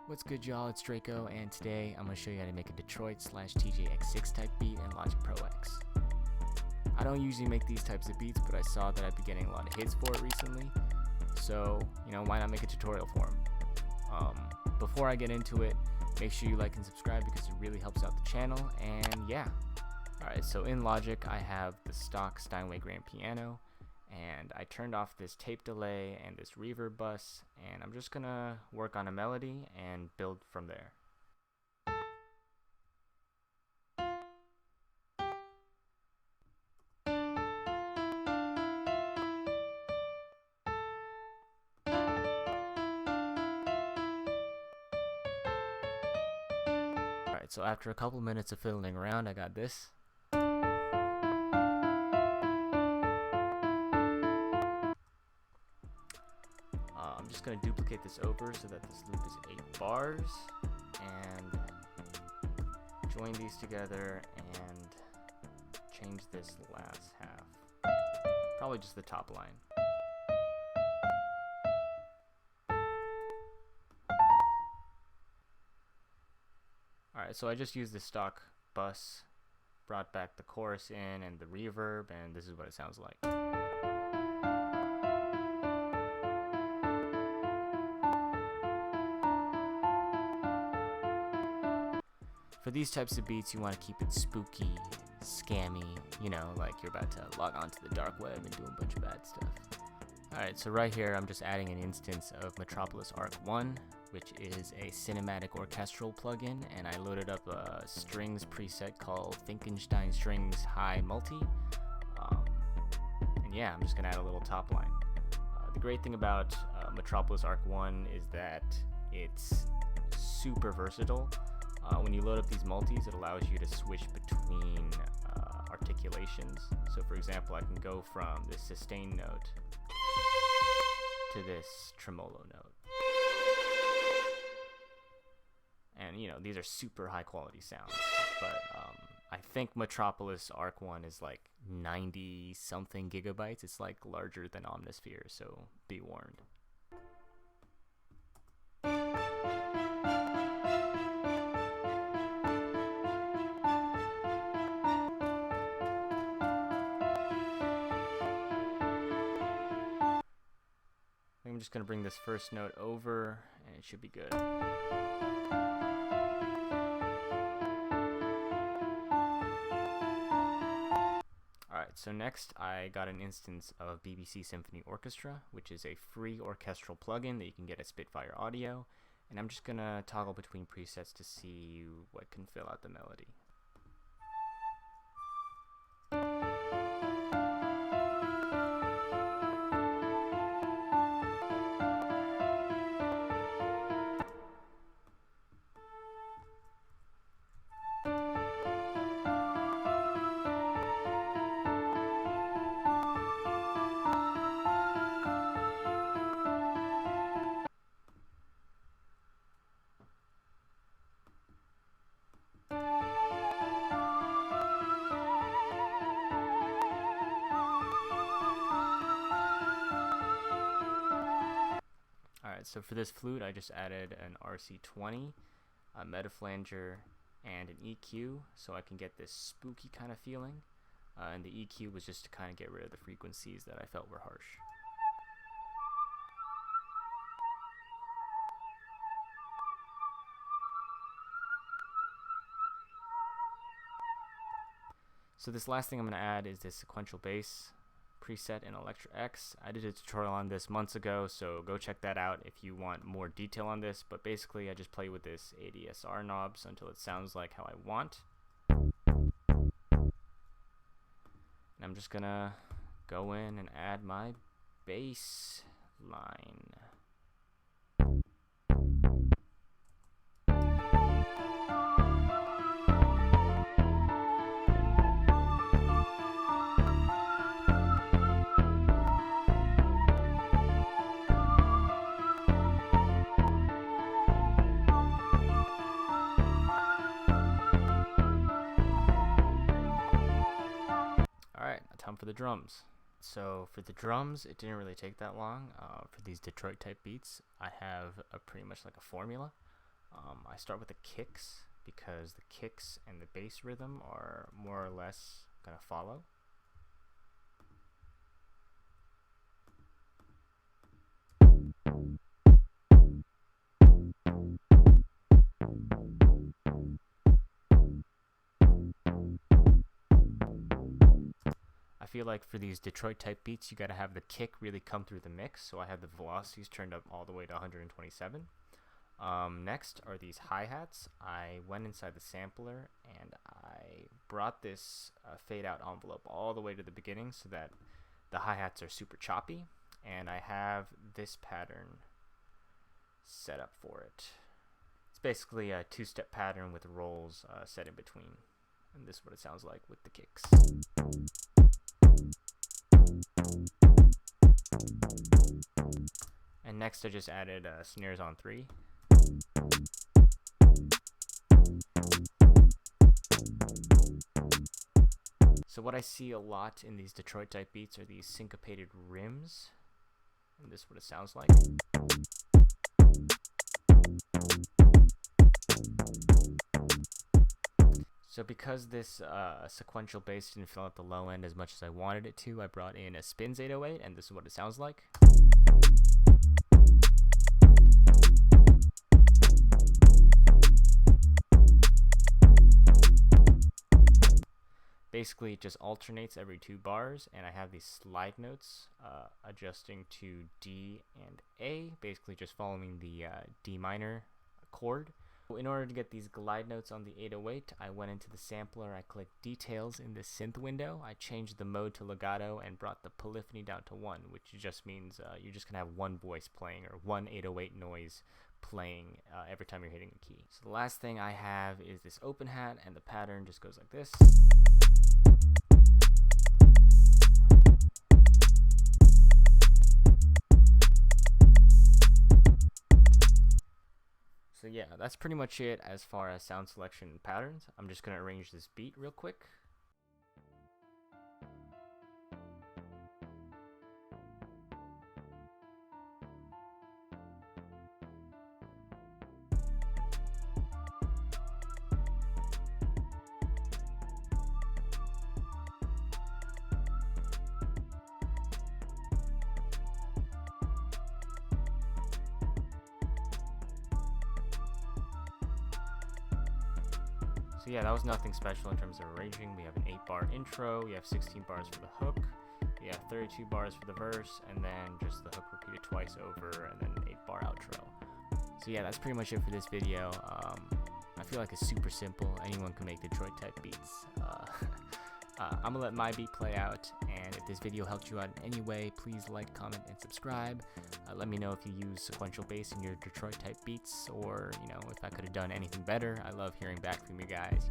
What's good, y'all? It's Drako, and today I'm going to show you how to make a Detroit/Teejayx6 type beat in Logic Pro X. I don't usually make these types of beats, but I saw that I've been getting a lot of hits for it recently, so, why not make a tutorial for them? Before I get into it, make sure you like and subscribe because it really helps out the channel, and yeah. Alright, so in Logic, I have the stock Steinway grand piano, and I turned off this tape delay and this reverb bus, and I'm just gonna work on a melody and build from there. Alright, so after a couple minutes of fiddling around, I got this. I'm just going to duplicate this over so that this loop is 8 bars, and join these together and change this last half, probably just the top line. Alright, so I just used the stock bus, brought back the chorus in and the reverb, and this is what it sounds like. For these types of beats, you want to keep it spooky, scammy, like you're about to log on to the dark web and do a bunch of bad stuff. Alright, so right here I'm just adding an instance of Metropolis Arc 1, which is a cinematic orchestral plugin, and I loaded up a strings preset called Finkenstein Strings High Multi. And yeah, I'm just going to add a little top line. The great thing about Metropolis Arc 1 is that it's super versatile. When you load up these multis, it allows you to switch between articulations. So for example, I can go from this sustain note to this tremolo note. And these are super high quality sounds, but I think Metropolis Arc 1 is like 90 something gigabytes. It's like larger than Omnisphere, so be warned. I'm just going to bring this first note over, and it should be good. Alright, so next I got an instance of BBC Symphony Orchestra, which is a free orchestral plugin that you can get at Spitfire Audio, and I'm just going to toggle between presets to see what can fill out the melody. Alright, so for this flute, I just added an RC20, a metaflanger, and an EQ, so I can get this spooky kind of feeling. And the EQ was just to kind of get rid of the frequencies that I felt were harsh. So this last thing I'm going to add is this sequential bass preset in Electra X. I did a tutorial on this months ago, so go check that out if you want more detail on this, but basically I just play with this ADSR knobs until it sounds like how I want. And I'm just gonna go in and add my bass line. Time for the drums. So for the drums, it didn't really take that long. For these Detroit type beats, I have pretty much like a formula. I start with the kicks because the kicks and the bass rhythm are more or less gonna follow. I feel like for these Detroit type beats, you gotta have the kick really come through the mix, so I have the velocities turned up all the way to 127. Next are these hi-hats. I went inside the sampler and I brought this fade out envelope all the way to the beginning so that the hi-hats are super choppy, and I have this pattern set up for it. It's basically a two-step pattern with rolls set in between, and this is what it sounds like with the kicks. And next I just added snares on 3. So what I see a lot in these Detroit type beats are these syncopated rims, and this is what it sounds like. So because this sequential bass didn't fill out the low end as much as I wanted it to, I brought in a Spins 808, and this is what it sounds like. Basically, it just alternates every 2 bars, and I have these slide notes adjusting to D and A, basically just following the D minor chord. In order to get these glide notes on the 808, I went into the sampler, I clicked details in the synth window, I changed the mode to legato and brought the polyphony down to 1, which just means you're just going to have one voice playing, or one 808 noise playing every time you're hitting a key. So the last thing I have is this open hat, and the pattern just goes like this. So yeah, that's pretty much it as far as sound selection and patterns. I'm just going to arrange this beat real quick. So yeah, that was nothing special in terms of arranging. We have an 8-bar intro, we have 16 bars for the hook, we have 32 bars for the verse, and then just the hook repeated twice over, and then an 8-bar outro. So yeah, that's pretty much it for this video. I feel like it's super simple. Anyone can make Detroit type beats. I'm gonna let my beat play out, and if this video helped you out in any way, please like, comment, and subscribe. Let me know if you use sequential bass in your Detroit type beats, or if I could have done anything better. I love hearing back from you guys.